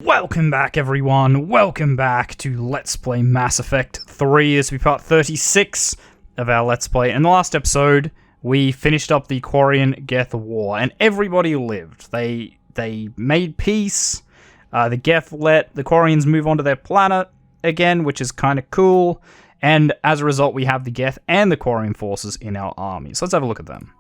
Welcome back, everyone. Welcome back to Let's Play Mass Effect 3. This will be part 36 of our Let's Play. In the last episode, we finished up the Quarian-Geth War, and everybody lived. They made peace. The Geth let the Quarians move onto their planet again, which is kind of cool. And as a result, we have the Geth and the Quarian forces in our army. So let's have a look at them.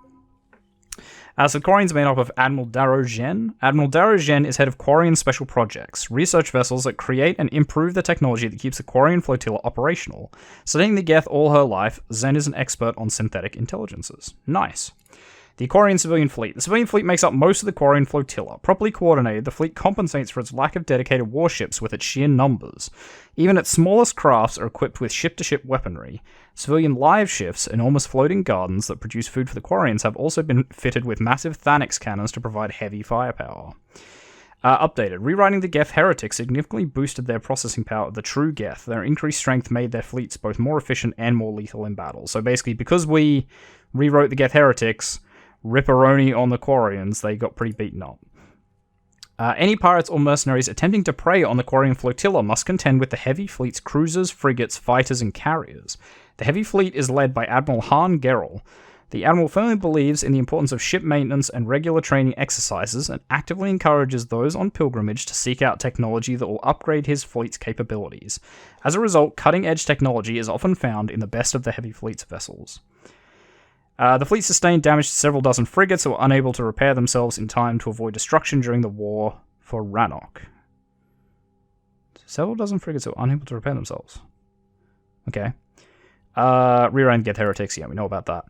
So the Quarian's made up of Admiral Darrow Gen. Admiral Darrow Gen is head of Quarian Special Projects, research vessels that create and improve the technology that keeps the Quarian flotilla operational. Studying the Geth all her life, Zen is an expert on synthetic intelligences. Nice. The Quarian Civilian Fleet. The civilian fleet makes up most of the Quarian flotilla. Properly coordinated, the fleet compensates for its lack of dedicated warships with its sheer numbers. Even its smallest crafts are equipped with ship-to-ship weaponry. Civilian live ships, enormous floating gardens that produce food for the Quarians, have also been fitted with massive Thanix cannons to provide heavy firepower. Updated. Rewriting the Geth heretics significantly boosted their processing power of the true Geth. Their increased strength made their fleets both more efficient and more lethal in battle. So basically, because we rewrote the Geth heretics, ripperoni on the Quarians, they got pretty beaten up. Any pirates or mercenaries attempting to prey on the Quarian flotilla must contend with the heavy fleet's cruisers, frigates, fighters, and carriers. The heavy fleet is led by Admiral Han Gerrel. The Admiral firmly believes in the importance of ship maintenance and regular training exercises, and actively encourages those on pilgrimage to seek out technology that will upgrade his fleet's capabilities. As a result, cutting-edge technology is often found in the best of the heavy fleet's vessels. The fleet sustained damage to several dozen frigates that were unable to repair themselves in time to avoid destruction during the war for Rannoch. Several dozen frigates that were unable to repair themselves. Okay. Rear-end Geth heretics, yeah, we know about that.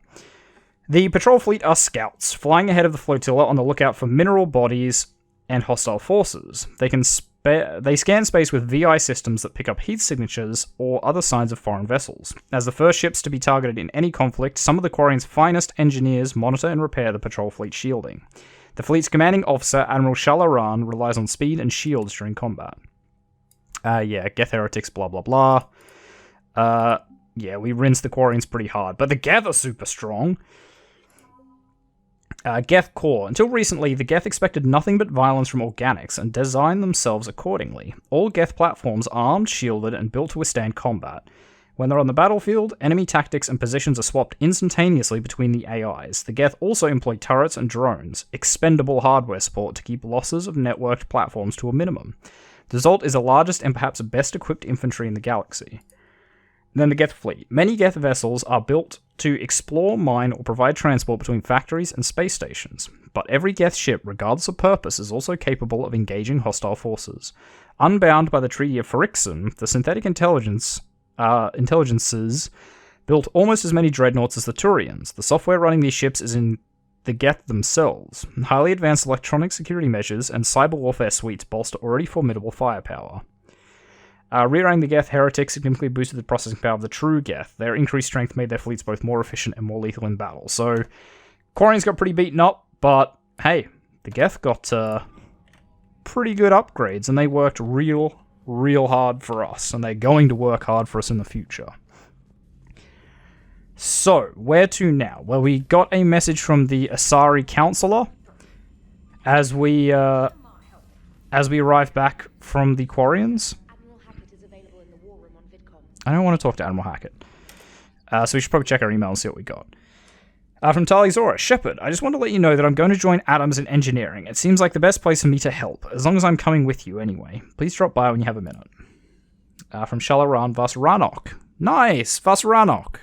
The patrol fleet are scouts, flying ahead of the flotilla on the lookout for mineral bodies and hostile forces. They scan space with VI systems that pick up heat signatures or other signs of foreign vessels. As the first ships to be targeted in any conflict, some of the Quarian's finest engineers monitor and repair the patrol fleet shielding. The fleet's commanding officer, Admiral Shalaran, relies on speed and shields during combat. Geth heretics, blah blah blah. We rinsed the Quarians pretty hard, but the Geth are super strong. Geth Core. Until recently, the Geth expected nothing but violence from organics and designed themselves accordingly. All Geth platforms are armed, shielded, and built to withstand combat. When they're on the battlefield, enemy tactics and positions are swapped instantaneously between the AIs. The Geth also employ turrets and drones, expendable hardware support to keep losses of networked platforms to a minimum. The result is the largest and perhaps best equipped infantry in the galaxy. Then the Geth fleet. Many Geth vessels are built to explore, mine, or provide transport between factories and space stations. But every Geth ship, regardless of purpose, is also capable of engaging hostile forces. Unbound by the Treaty of Phyrexian, the synthetic intelligences built almost as many dreadnoughts as the Turians. The software running these ships is in the Geth themselves. Highly advanced electronic security measures and cyber warfare suites bolster already formidable firepower. Rearing the Geth heretics significantly boosted the processing power of the true Geth. Their increased strength made their fleets both more efficient and more lethal in battle. So, Quarians got pretty beaten up, but hey, the Geth got pretty good upgrades, and they worked real hard for us, and they're going to work hard for us in the future. So, where to now? Well, we got a message from the Asari Counselor as we arrived back from the Quarians. I don't want to talk to Admiral Hackett. So we should probably check our email and see what we got. From Tali Zora, Shepard, I just want to let you know that I'm going to join Atoms in engineering. It seems like the best place for me to help, as long as I'm coming with you anyway. Please drop by when you have a minute. From Shalaran Vas Rannoch. Nice! Vas Rannoch.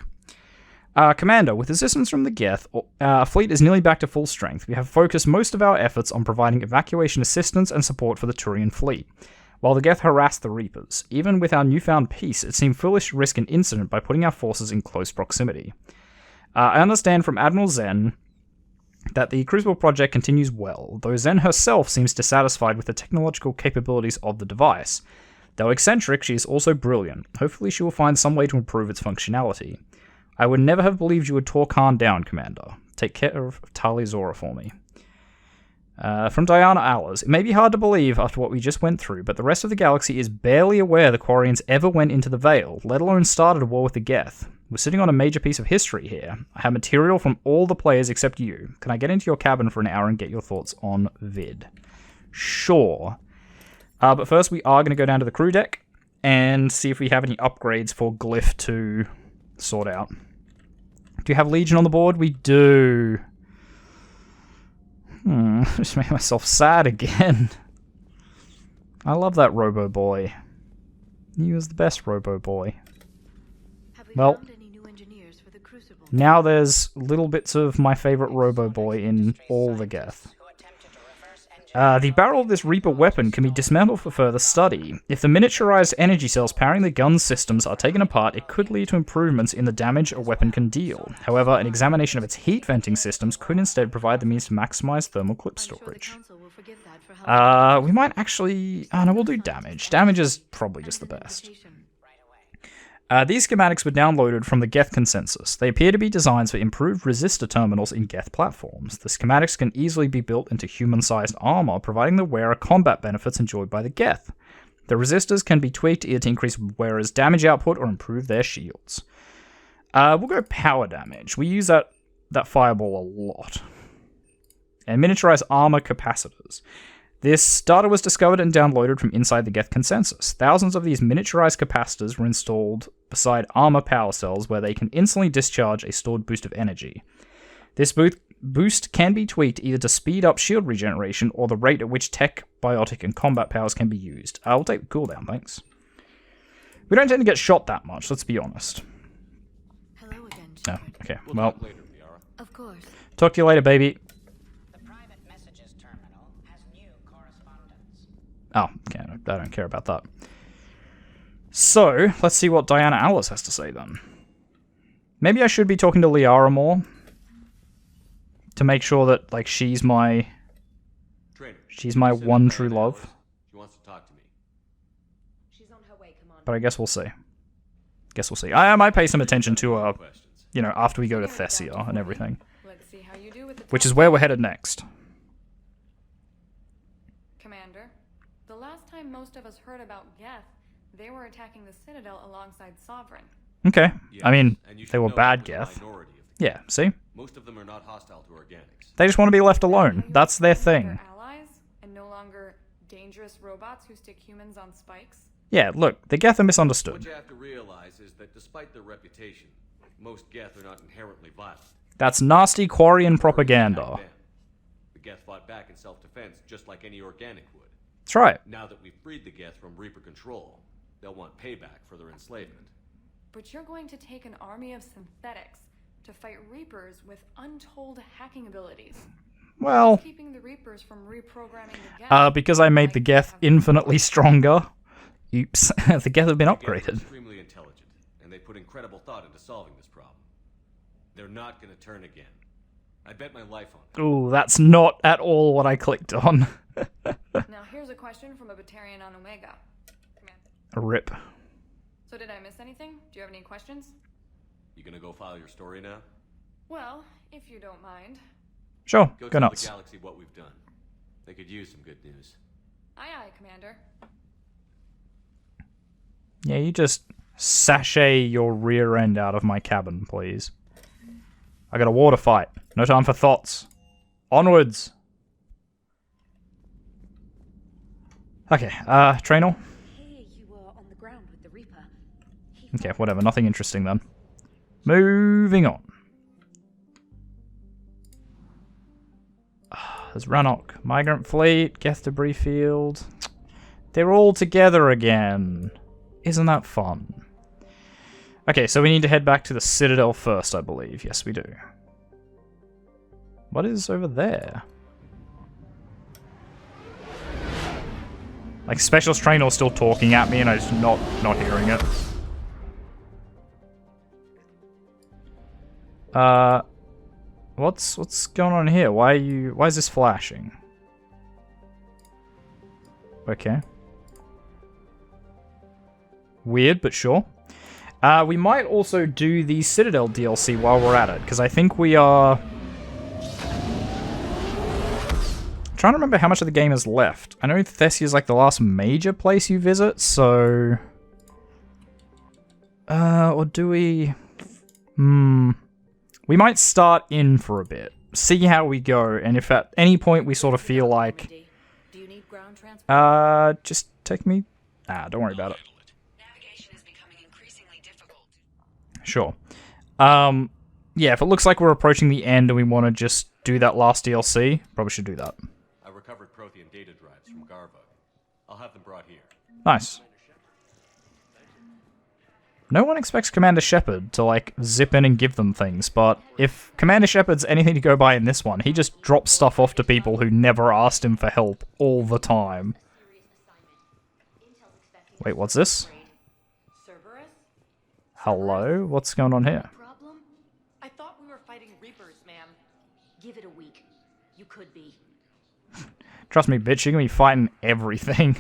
Commander, with assistance from the Geth, our fleet is nearly back to full strength. We have focused most of our efforts on providing evacuation assistance and support for the Turian fleet, while the Geth harassed the Reapers. Even with our newfound peace, it seemed foolish to risk an incident by putting our forces in close proximity. I understand from Admiral Zen that the Crucible project continues well, though Zen herself seems dissatisfied with the technological capabilities of the device. Though eccentric, she is also brilliant. Hopefully she will find some way to improve its functionality. I would never have believed you would talk Han down, Commander. Take care of Tali Zora for me. From Diana Allers, it may be hard to believe after what we just went through, but the rest of the galaxy is barely aware the Quarians ever went into the Veil, let alone started a war with the Geth. We're sitting on a major piece of history here. I have material from all the players except you. Can I get into your cabin for an hour and get your thoughts on vid? Sure. But first, we are going to go down to the crew deck and see if we have any upgrades for Glyph to sort out. Do you have Legion on the board? We do. Just made myself sad again. I love that Robo Boy. He was the best Robo Boy. Well, now there's little bits of my favorite Robo Boy in all the Geth. The barrel of this Reaper weapon can be dismantled for further study. If the miniaturized energy cells powering the gun systems are taken apart, it could lead to improvements in the damage a weapon can deal. However, an examination of its heat venting systems could instead provide the means to maximize thermal clip storage. We might actually... no, we'll do damage. Damage is probably just the best. These schematics were downloaded from the Geth consensus. They appear to be designs for improved resistor terminals in Geth platforms. The schematics can easily be built into human-sized armor, providing the wearer combat benefits enjoyed by the Geth. The resistors can be tweaked either to increase wearers' damage output or improve their shields. We'll go power damage. We use that fireball a lot. And miniaturized armor capacitors. This data was discovered and downloaded from inside the Geth consensus. Thousands of these miniaturized capacitors were installed beside armor power cells where they can instantly discharge a stored boost of energy. This boost can be tweaked either to speed up shield regeneration or the rate at which tech, biotic, and combat powers can be used. I'll take the cooldown, thanks. We don't tend to get shot that much, let's be honest. Hello again, Oh, okay, well, of course. Talk to you later, baby. Oh, okay, I don't care about that. So, let's see what Diana Alice has to say then. Maybe I should be talking to Liara more. To make sure that, like, she's my one true love. She wants to talk to me. She's on her way, Commander. But I guess we'll see. I might pay some attention to her, you know, after we go to Thessia and everything. Let's see how you do with the Which is where we're headed next. Commander, the last time most of us heard about Geth, they were attacking the Citadel alongside Sovereign. Okay. Yes, I mean, and you should they were know bad there's a Geth. minority of them. Yeah, see? Most of them are not hostile to organics. They just want to be left alone. That's their thing. They're allies and no longer dangerous robots who stick humans on spikes. Yeah, look, the Geth are What misunderstood. you have to realize is that despite their reputation, most Geth are not inherently violent. That's nasty Quarian propaganda. The Geth fought back in self-defense just like any organic would. That's right. Now that we've freed the Geth from Reaper control, they'll want payback for their enslavement. But you're going to take an army of synthetics to fight Reapers with untold hacking abilities. Well, Keeping the Reapers from reprogramming the Geth. because I made the Geth infinitely stronger. Oops, the Geth have been The Geth are upgraded. extremely intelligent, and they put incredible thought into solving this problem. They're not going to turn again. I bet my life on it. Ooh, that's not at all what I clicked on. Now here's a question from a Batarian on Omega. Commander. A rip. So did I miss anything? Do you have any questions? You gonna go file your story now? Well, if you don't mind. Sure, Go go tell nuts. the galaxy what we've done. They could use some good news. Aye aye, Commander. Yeah, you just sashay your rear end out of my cabin, please. I got a war to fight. No time for thoughts. Onwards! Okay, Trainor? Here you were on the ground with the Reaper. Okay, whatever, nothing interesting then. Moving on. There's Rannoch, Migrant Fleet, Geth Debris Field. They're all together again. Isn't that fun? Okay, so we need to head back to the Citadel first, I believe. Yes, we do. What is over there? Like, Specialist Trainor's still talking at me and I'm just not hearing it. What's going on here? Why is this flashing? Okay. Weird, but sure. We might also do the Citadel DLC while we're at it, because I think we are... I'm trying to remember how much of the game is left. I know Thessia is like the last major place you visit, so... or do we... We might start in for a bit, see how we go, and if at any point we sort of feel like... Do you need ground own transport? Just take me... don't worry about it. Navigation is becoming increasingly difficult. Sure. Yeah, if it looks like we're approaching the end and we want to just do that last DLC, probably should do that. I recovered Prothean data drives from Garvug. I'll have them brought here. Nice. No one expects Commander Shepard to, like, zip in and give them things, but if Commander Shepard's anything to go by in this one, he just drops stuff off to people who never asked him for help all the time. Wait, what's this? Cerberus? Hello? What's going on here? Problem? I thought we were fighting Reapers, ma'am. Give it a week. You could be. Trust me, bitch, you're gonna be fighting everything.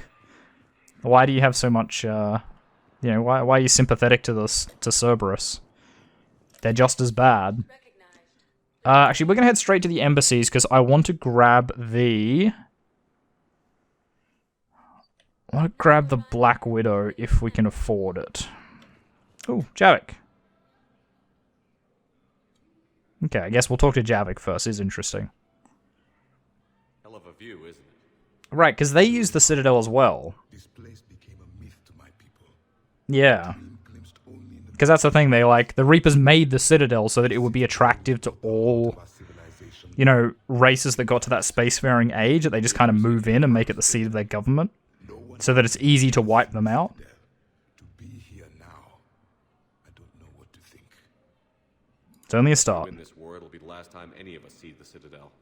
Why do you have so much, you know, why are you sympathetic to this, to Cerberus? They're just as bad. Actually, we're gonna head straight to the embassies, because I want to grab the... I want to grab the Black Widow, if we can afford it. Oh, Javik. Okay, I guess we'll talk to Javik first, it's interesting. Hell of a view, isn't it? Right, because they use the Citadel as well. This place became a myth to my people. Yeah. Glimpsed only in the Because that's the thing, they like, the Reapers made the Citadel so that it would be attractive to all, civilization. you know, races that got to that spacefaring age, that they just kind of move in and make it the seat of their government, No one so that it's easy to wipe them out. there. To be here now, I don't know what to think. It's only a To start. win this war, it'll be the last time any of us see the Citadel.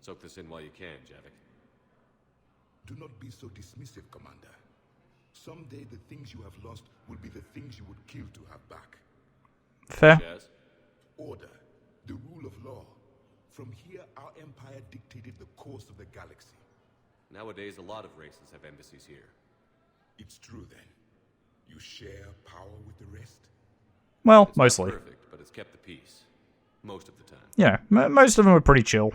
Soak this in while you can, Javik. Do not be so dismissive, Commander. Someday the things you have lost will be the things you would kill to have back. Fair. Jazz? Order, the rule of law. From here, our empire dictated the course of the galaxy. Nowadays, a lot of races have embassies here. It's true then. You share power with the rest? Well, It's not mostly. perfect, but it's kept the peace. Most of the time. Yeah, most of them are pretty chill.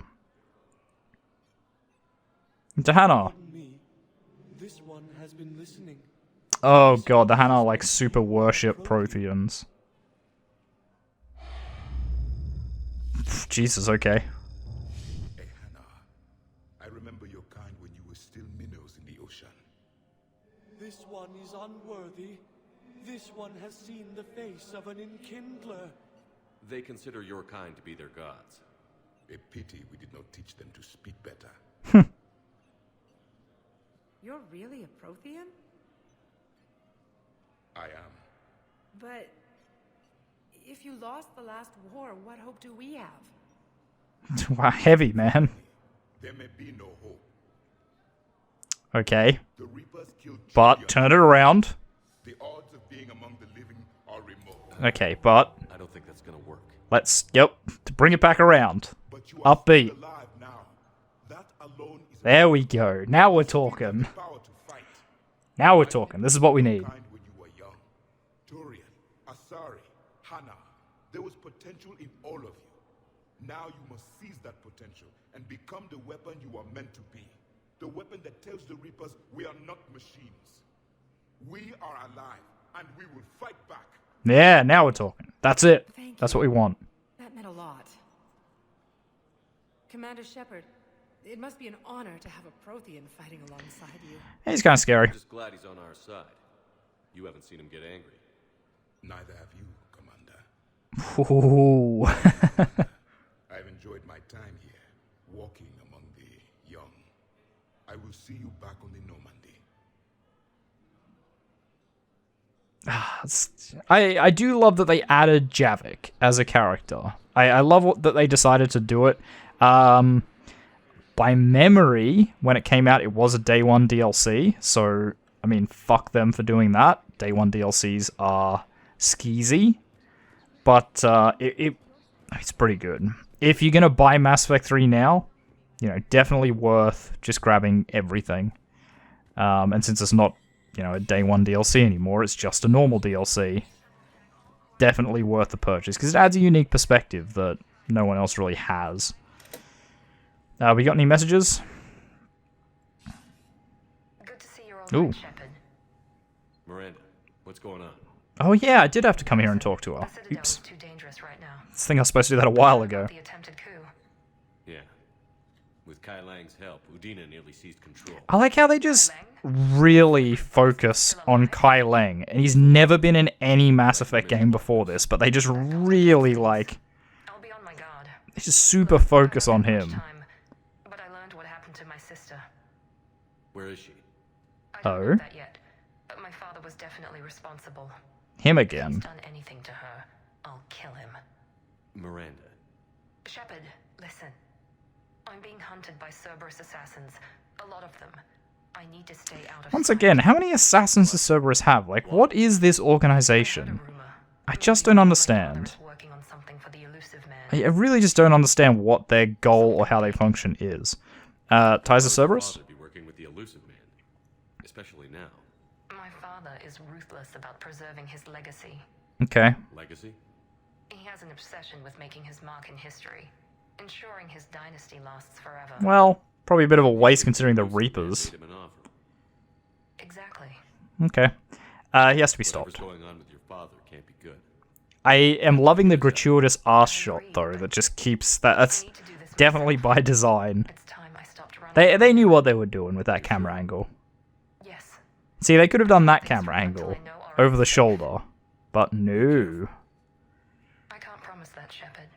To Hannah. Me. This one has been listening. Oh god, the Hannah like super worship Protheans. Jesus, okay. Hey, Hannah. I remember your kind when you were still minnows in the ocean. This one is unworthy. This one has seen the face of an enkindler. They consider your kind to be their gods. A pity we did not teach them to speak better. You're really a Prothean? I am. But if you lost the last war, what hope do we have? Wow, heavy, man. There may be no hope. Okay, The Reapers killed but trillions. turn it around. The odds of being among the living are remote. Okay, but I don't think that's gonna work. let's, yep, to bring it back around. But you are Upbeat. still alive now. That alone is There we go. Now we're talking. power to fight. Now we're talking. This is what we need. Kind when you were young. Turian, Asari, Hannah. There was potential in all of you. Now you must seize that potential and become the weapon you are meant to be. The weapon that tells the Reapers we are not machines. We are alive, and we will fight back. Yeah, now we're talking. That's it. Thank That's you. what we want. That meant a lot. Commander Shepard, it must be an honor to have a Prothean fighting alongside you. He's kind of scary. I'm just glad he's on our side. You haven't seen him get angry. Neither have you, Commander. Ooh. I've enjoyed my time here, walking among the young. I will see you back on the Normandy. I do love that they added Javik as a character. I love that they decided to do it. By memory, when it came out, it was a day one DLC. So, I mean, fuck them for doing that. Day one DLCs are skeezy. But it's pretty good. If you're going to buy Mass Effect 3 now, you know, definitely worth just grabbing everything. And since it's not, you know, a day one DLC anymore, it's just a normal DLC. Definitely worth the purchase, because it adds a unique perspective that no one else really has. We got any messages? Good to see you're all Ooh. right, Shepard. Miranda, what's going on? Oh yeah, I did have to come here and talk to her. The Citadel Oops. is too dangerous right now. I think I was supposed to do that a while ago. The attempted coup. Yeah. With Kai Lang's help, Udina nearly seized control. I like how they just really focus on Kai Lang, and he's never been in any Mass Effect game before this, but they just really like, I'll be on my guard. they just super focus on him. But I learned what happened to my sister. Where is she? I don't Oh? know that yet, but my father was definitely responsible. Him If he's again. done anything to her, I'll kill him. Miranda. Shepard, listen. I'm being hunted by Cerberus assassins. A lot of them. I need to stay out of Once sight. again, how many assassins does Cerberus have? Like, what is this I heard a organization? rumor. I just don't My understand. father is working on something for the elusive man. I really just don't understand what their goal or how they function is. Ties to How would your Cerberus? father be working with the elusive man? Especially now. My father is ruthless about preserving his legacy. Okay. Legacy? He has an obsession with making his mark in history, ensuring his dynasty lasts forever. Well, probably a bit of a waste considering the Reapers. Made him an offer. Exactly. Okay. He has to be Whatever's stopped. going on with your father can't be good. I am loving the gratuitous ass shot, though, that just keeps that. That's I need to do this definitely myself. by design. It's time I stopped running. They knew what they were doing with that camera angle. Yes. See, they could have done that camera angle over the shoulder, but no. I can't promise that, Shepard.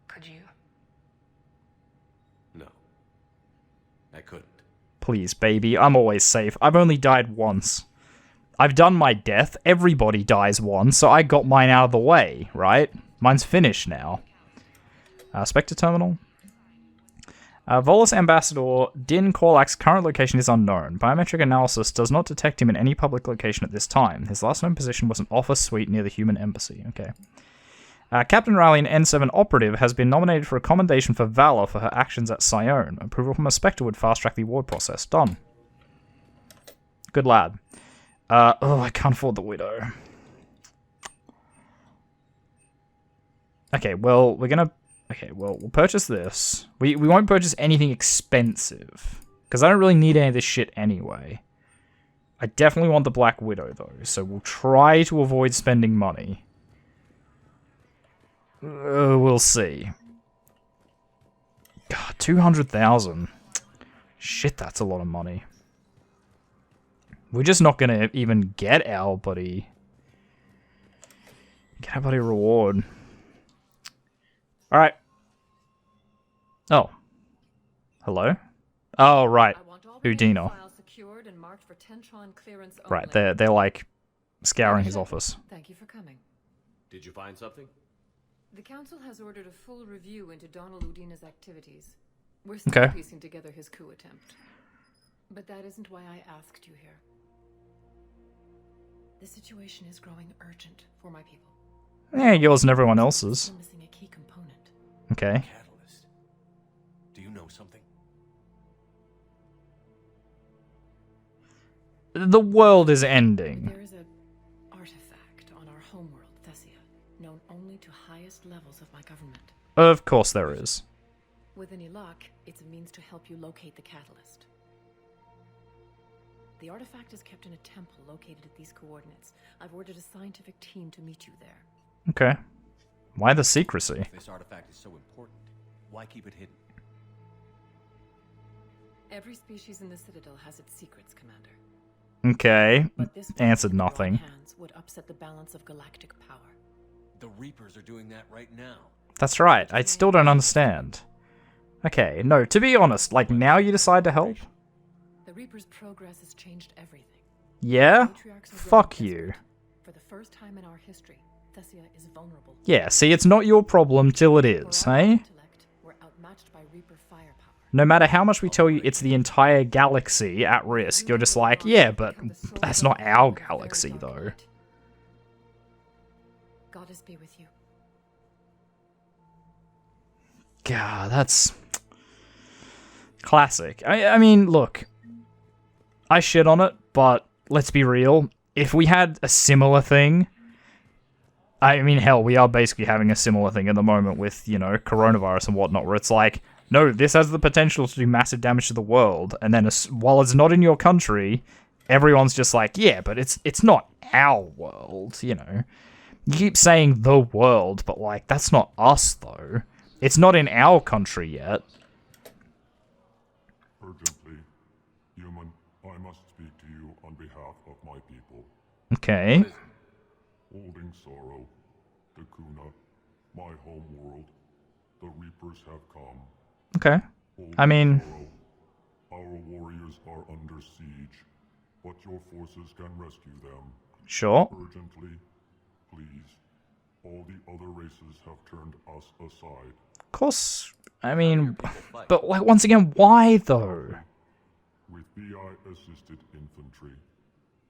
Could you? No. I couldn't. Please, baby, I'm always safe. I've only died once. I've done my death. Everybody dies once, so I got mine out of the way, right? Mine's finished now. Spectre Terminal. Volus Ambassador Din Korlak's current location is unknown. Biometric analysis does not detect him in any public location at this time. His last known position was an office suite near the human embassy. Okay. Captain Riley, an N7 operative, has been nominated for a commendation for valor for her actions at Sione. Approval from a Spectre would fast-track the award process. Done. Good lad. I can't afford the Widow. Okay, well, we'll purchase this. We won't purchase anything expensive, because I don't really need any of this shit anyway. I definitely want the Black Widow, though, so we'll try to avoid spending money. We'll see. God, 200,000. Shit, that's a lot of money. We're just not gonna even get our buddy reward. Alright. Oh. Hello? Oh, right. Udina. Right, they're like scouring his office. Thank you for coming. Did you find something? The council has ordered a full review into Donald Udina's activities. We're still Okay. piecing together his coup attempt. But that isn't why I asked you here. The situation is growing urgent for my people. Yeah, yours and everyone else's. We're missing a key component. Okay. Catalyst. Do you know something? The world is ending. There is an artifact on our homeworld, Thessia, known only to highest levels of my government. Of course there is. With any luck, it's a means to help you locate the catalyst. The artifact is kept in a temple located at these coordinates. I've ordered a scientific team to meet you there. Okay. Why the secrecy? If this artifact is so important, why keep it hidden? Every species in the Citadel has its secrets, Commander. Okay. But this one Answered in the wrong nothing. hands would upset the balance of galactic power. The Reapers are doing that right now. That's right. I still don't understand. Okay, no, to be honest, like now you decide to help? The Reaper's progress has changed everything. Yeah? Matriarchs are Fuck growing you. desperate. For the first time in our history, Thessia is vulnerable. Yeah, see, it's not your problem till it For is, our eh? intellect, we're outmatched by Reaper firepower. No matter how much we tell you it's the entire galaxy at risk, you're just like, yeah, but that's not our galaxy, though. Goddess be with you. God, that's classic. I mean, look, I shit on it, but let's be real. If we had a similar thing, I mean, hell, we are basically having a similar thing at the moment with, you know, coronavirus and whatnot, where it's like, no, this has the potential to do massive damage to the world, and then while it's not in your country, everyone's just like, yeah, but it's not our world, you know. You keep saying the world, but like, that's not us, though. It's not in our country yet. of my people. Okay. Holding sorrow, the Kuna, my home world, the Reapers have come. Okay. Holding I mean... sorrow, our warriors are under siege, but your forces can rescue them. Sure. Urgently, please. All the other races have turned us aside. Of course, I mean... But, like, once again, why, though? With BI-assisted infantry,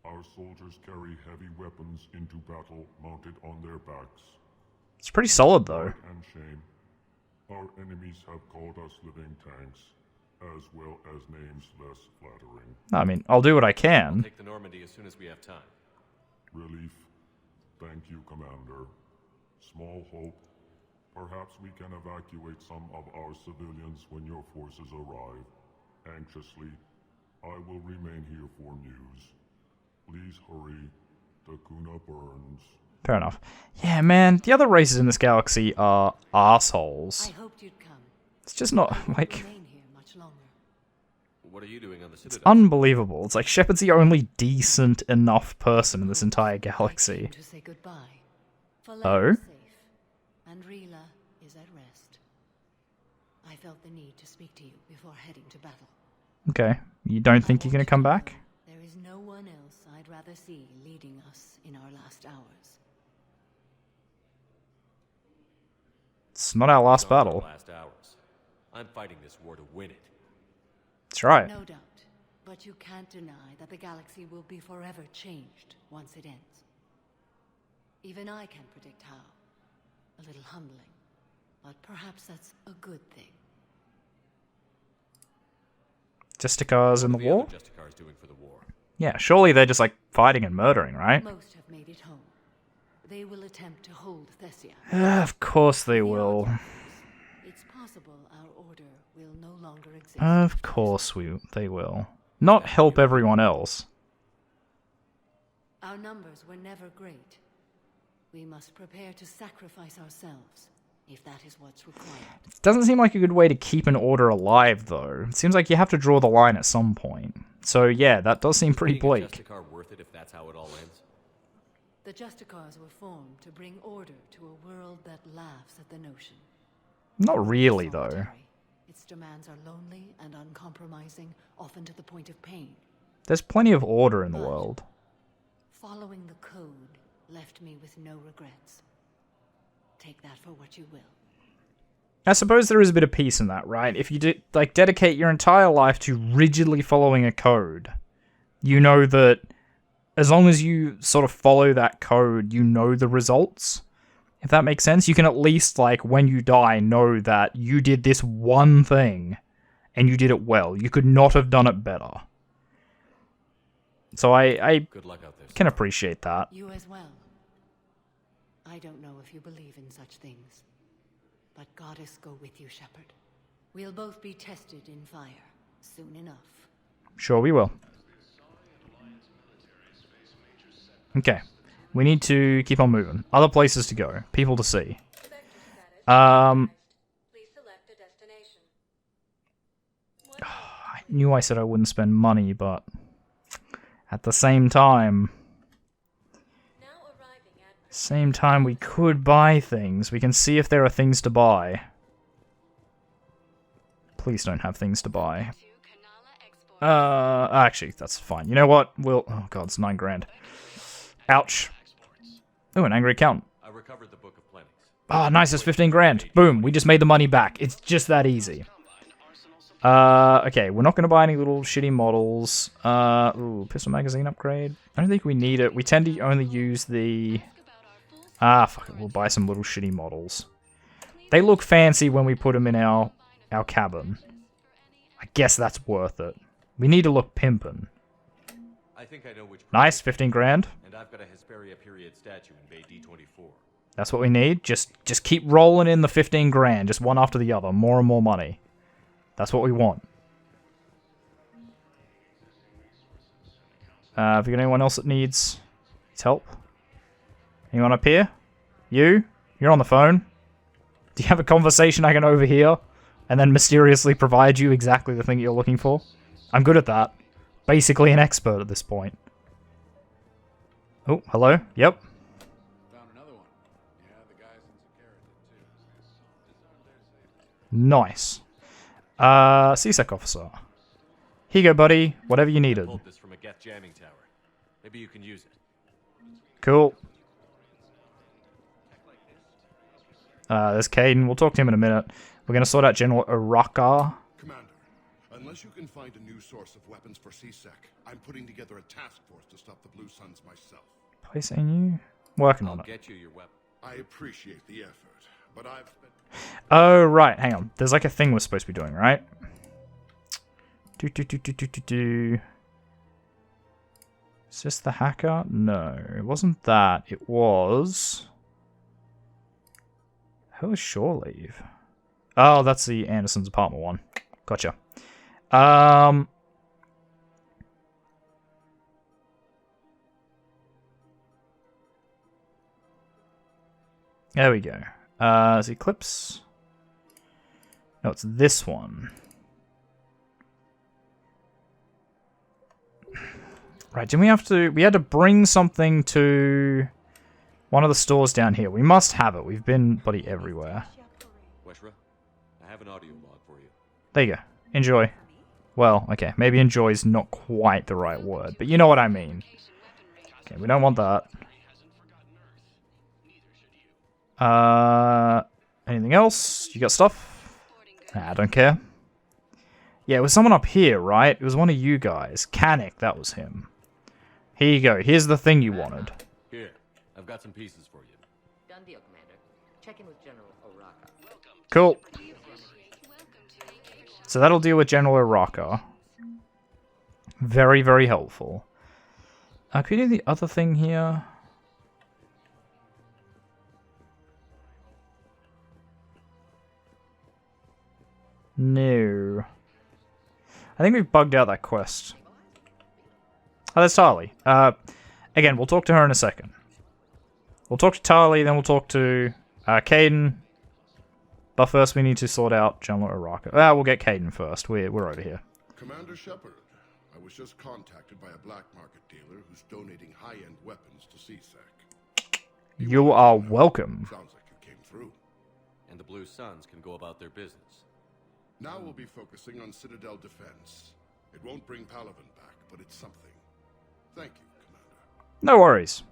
our soldiers carry heavy weapons into battle mounted on their backs. It's pretty solid, though. And shame, our enemies have called us living tanks, as well as names less flattering. I mean, I'll do what I can. Take the Normandy as soon as we have time. Relief. Thank you, Commander. Small hope. Perhaps we can evacuate some of our civilians when your forces arrive. Anxiously, I will remain here for news. Please hurry. The Kuna burns. Fair enough. Yeah, man, the other races in this galaxy are assholes. I hoped you'd come. It's just not, like... Remain here much longer. What are you doing on the Citadel? It's unbelievable. It's like Shepard's the only decent enough person in this entire I galaxy. came to say goodbye. Oh? Safe, and Rila is at rest. I felt the need to speak to you before heading to battle. Okay. You don't think you're gonna come back? There is no one else I'd rather see leading us in our last hours. It's not our last It's not our battle. last hours. I'm fighting this war to win it. That's right. No doubt. But you can't deny that the galaxy will be forever changed once it ends. Even I can't predict how. A little humbling. But perhaps that's a good thing. Justicars in the What are war? other Justicars doing for the war? Yeah, surely they're just like fighting and murdering, right? Most have made it home. They will attempt to hold Thessia. Of course they will. It's possible our order will no longer exist. Of course they will. Not help everyone else. Our numbers were never great. We must prepare to sacrifice ourselves, if that is what's required. It doesn't seem like a good way to keep an order alive, though. It seems like you have to draw the line at some point. So yeah, that does seem pretty Being a bleak. Justicar worth it if that's how it all ends? The Justicars were formed to bring order to a world that laughs at the notion. Not really, though. Solitary. Its demands are lonely and uncompromising, often to the point of pain. There's plenty of order in the world. Following the code left me with no regrets. Take that for what you will. I suppose there is a bit of peace in that, right? If you dedicate your entire life to rigidly following a code, you know that as long as you sort of follow that code, you know the results. If that makes sense, you can at least, like, when you die, know that you did this one thing and you did it well. You could not have done it better. So I Good luck out there. can appreciate that. You as well. I don't know if you believe in such things, but Goddess go with you, Shepard. We'll both be tested in fire soon enough. Sure we will. Okay. We need to keep on moving. Other places to go. People to see. Please select a destination. I knew I said I wouldn't spend money, but at the same time... we could buy things. We can see if there are things to buy. Please don't have things to buy. Actually, that's fine. You know what? Oh god, it's 9 grand. Ouch. Oh, an angry accountant. I recovered the Book of Plenties. Ah, nice, it's 15 grand. Boom, we just made the money back. It's just that easy. Okay, we're not going to buy any little shitty models. Ooh, pistol magazine upgrade. I don't think we need it. We tend to only use the... fuck it, we'll buy some little shitty models. They look fancy when we put them in our cabin. I guess that's worth it. We need to look pimpin'. I think I know which. Nice, 15 grand. And I've got a Hesperia period statue in Bay D24. That's what we need. Just keep rolling in the 15 grand, just one after the other. More and more money. That's what we want. Have you got anyone else that needs help? Anyone up here? You? You're on the phone? Do you have a conversation I can overhear? And then mysteriously provide you exactly the thing you're looking for? I'm good at that. Basically an expert at this point. Oh, hello. Yep. Found another one. Yeah, the guys in Zakara did too. Nice. CSEC officer. Here you go, buddy. Whatever you needed. Pulled this from a Geth jamming tower. Maybe you can use it. Cool. There's Caden. We'll talk to him in a minute. We're going to sort out General Araka. Commander, unless you can find a new source of weapons for CSEC, I'm putting together a task force to stop the Blue Suns myself. Place a new... Working on I'll it. get you your weapon. I appreciate the effort, but I've spent... Oh, right. Hang on. There's like a thing we're supposed to be doing, right? Is this the hacker? No, it wasn't that. It was... Who is shore leave? Oh, that's the Anderson's apartment one. Gotcha. There we go. Is Eclipse? No, it's this one. Right, didn't we have to... We had to bring something to one of the stores down here. We must have it. We've been bloody everywhere. Weshra, I have an audio log for you. There you go. Enjoy. Well, okay. Maybe enjoy is not quite the right word, but you know what I mean. Okay, we don't want that. Anything else? You got stuff? Nah, I don't care. Yeah, it was someone up here, right? It was one of you guys. Canic, that was him. Here you go. Here's the thing you wanted. Here, I've got some pieces for you. Done deal, Commander. Check in with General Araka. Cool. So that'll deal with General Araka. Very, very helpful. Could we do the other thing here? No. I think we've bugged out that quest. Oh, that's Tarly. Again, we'll talk to her in a second. We'll talk to Tarly, then we'll talk to Caden. But first we need to sort out General Araka. We'll get Caden first. We're over here. Commander Shepard, I was just contacted by a black market dealer who's donating high-end weapons to CSEC. You are welcome. Sounds like you came through. And the Blue Suns can go about their business. Now we'll be focusing on Citadel defense. It won't bring Palaven back, but it's something. Thank you, Commander. No worries.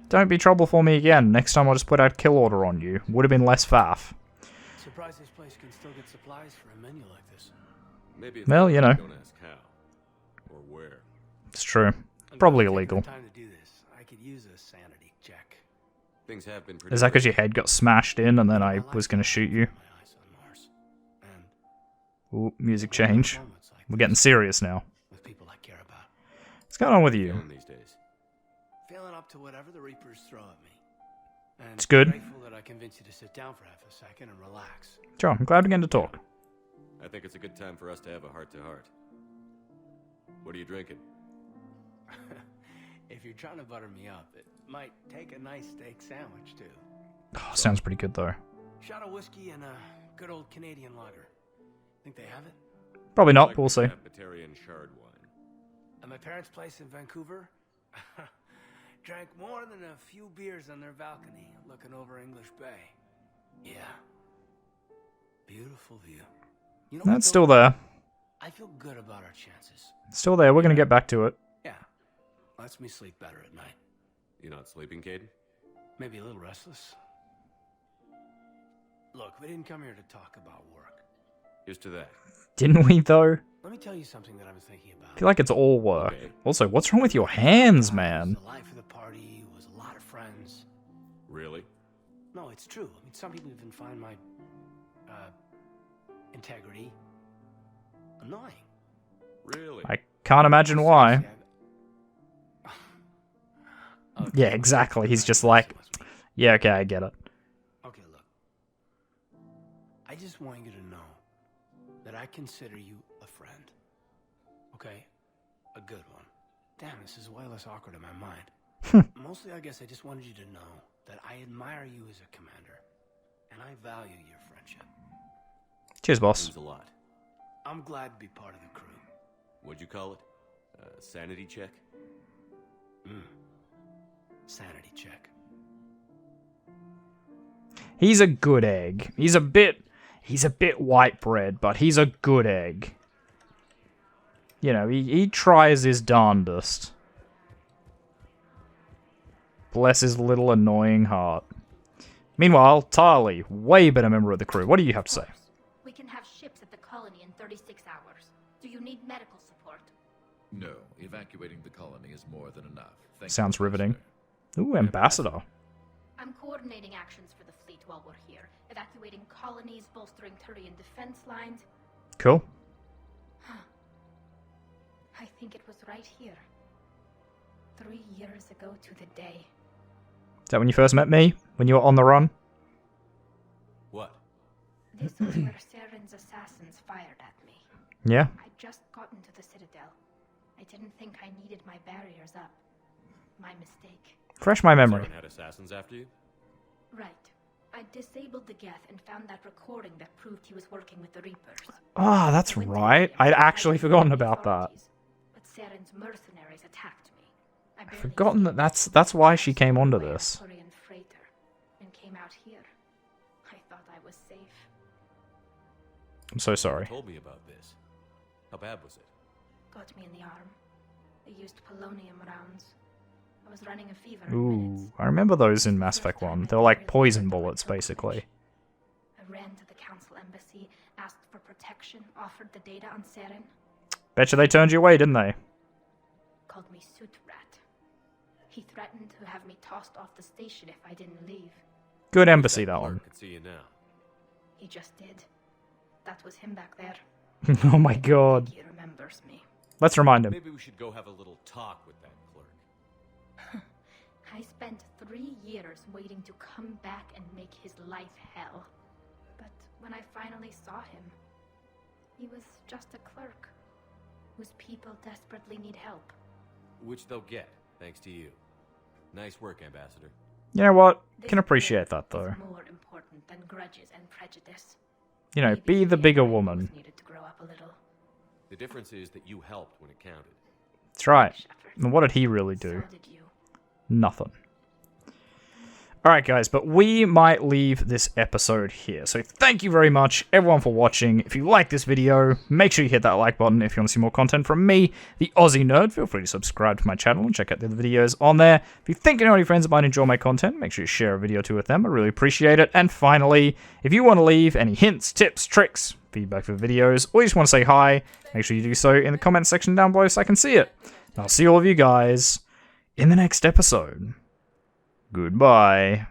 Don't be trouble for me again. Next time I'll just put out kill order on you. Would have been less faff. Surprised this place can still get supplies for a menu like this. Maybe it's well, you know. Don't ask how or where. It's true. Probably illegal. Time to do this. I could use a sanity check. Things have been pretty. Is that because your head got smashed in and then I was going to shoot you? Ooh, music change. We're getting serious now. With people I care about. What's going on with you? These days. Feeling up to whatever the Reapers throw at me. And It's good. Grateful that I convinced you to sit down for half a second and relax. Sure, I'm glad we're getting to talk. I think it's a good time for us to have a heart-to-heart. What are you drinking? If you're trying to butter me up, it might take a nice steak sandwich too. Oh, sounds pretty good though. Shot of whiskey and a good old Canadian lager. Think they have it? Probably not, but we'll see. Batarian shard wine. At my parents' place in Vancouver, drank more than a few beers on their balcony, looking over English Bay. Yeah. Beautiful view. You know That's still there. I feel good about our chances. Still there. We're going to get back to it. Yeah. Lets me sleep better at night. You not sleeping, Caden? Maybe a little restless. Look, we didn't come here to talk about work. Here's to that. Didn't we, though? Let me tell you something that I was thinking about. I feel like it's all work. Okay. Also, what's wrong with your hands, man? The life of the party was a lot of friends. Really? No, it's true. I mean, some people even find my, integrity annoying. Really? I can't imagine why. Okay. Yeah, exactly. He's just like, yeah, okay, I get it. Okay, look. I just want you to know that I consider you a friend. Okay? A good one. Damn, this is way less awkward in my mind. Mostly, I guess I just wanted you to know that I admire you as a commander, and I value your friendship. Cheers, boss. Means a lot. I'm glad to be part of the crew. What'd you call it? Sanity check? Sanity check. He's a good egg. He's a bit white bread, but he's a good egg. You know, he tries his darndest. Bless his little annoying heart. Meanwhile, Tarly, way better member of the crew. What do you have to say? We can have ships at the colony in 36 hours. Do you need medical support? No, evacuating the colony is more than enough. Sounds riveting. Ooh, Ambassador. I'm coordinating actions for the fleet while we're here. Evacuating colonies, bolstering Turian defense lines. Cool. I think it was right here. 3 years ago to the day. Is that when you first met me? When you were on the run? What? This was where Saren's assassins fired at me. Yeah. I'd just gotten to the Citadel. I didn't think I needed my barriers up. My mistake. Refresh my memory. Saren had assassins after you? Right. I disabled the Geth and found that recording that proved he was working with the Reapers. Ah, that's right. I'd actually forgotten about that. But Saren's mercenaries attacked me. I'd forgotten that's why she came onto this. Freighter and came out here. I thought I was safe. I'm so sorry. You told me about this. How bad was it? Got me in the arm. They used polonium rounds. I was running a fever. Ooh, I remember those in Mass Effect 1. They were like poison bullets, basically. I ran to the council embassy, asked for protection, offered the data on Saren. Betcha they turned you away, didn't they? Called me Soot Rat. He threatened to have me tossed off the station if I didn't leave. Good embassy, that one. I can see you now. He just did. That was him back there. Oh my god. He remembers me. Let's remind him. Maybe we should go have a little talk with that clerk. I spent 3 years waiting to come back and make his life hell. But when I finally saw him, he was just a clerk whose people desperately need help. Which they'll get, thanks to you. Nice work, Ambassador. You know what? Can appreciate that, though. More important than grudges and prejudice. You know, be the bigger woman. Needed to grow up a little. The difference is that you helped when it counted. That's right. And what did he really do? So did you. Nothing. Alright guys, but we might leave this episode here. So thank you very much, everyone, for watching. If you like this video, make sure you hit that like button. If you want to see more content from me, the Aussie Nerd, feel free to subscribe to my channel and check out the other videos on there. If you think any of your friends might enjoy my content, make sure you share a video or two with them. I really appreciate it. And finally, if you want to leave any hints, tips, tricks, feedback for videos, or you just want to say hi, make sure you do so in the comment section down below so I can see it. And I'll see all of you guys in the next episode. Goodbye.